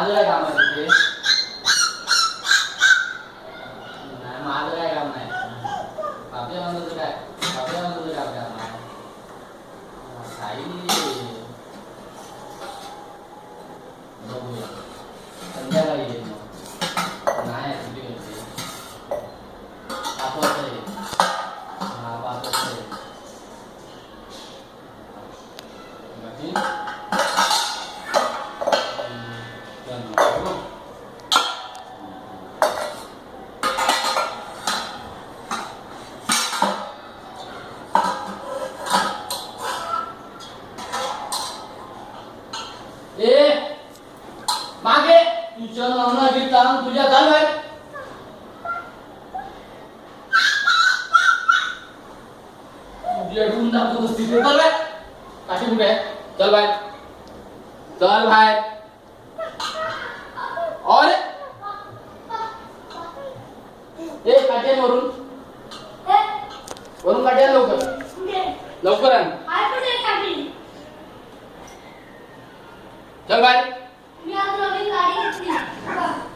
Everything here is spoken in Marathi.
माझं काय काम आहे तिथे? नाही माझं काय काम नाही. आपल्या म्हणतो काय आपल्या म्हणतो काय काम आहे काही बघूया संध्याकाळी येईल मग नाही सुट्टी घेतली 5 वाजता येईल. हा 5 वाजता येईल. बाकी ए मागे तुझ्या नावना घेतला तुझ्या चालू आहे तुझ्या ढूंढ दाखवत असते चल बाय काठी कुठे आहे चल बाय चल बाय और ए काठी वरून वरून काठी आण लवकर लवकर आण चल बाय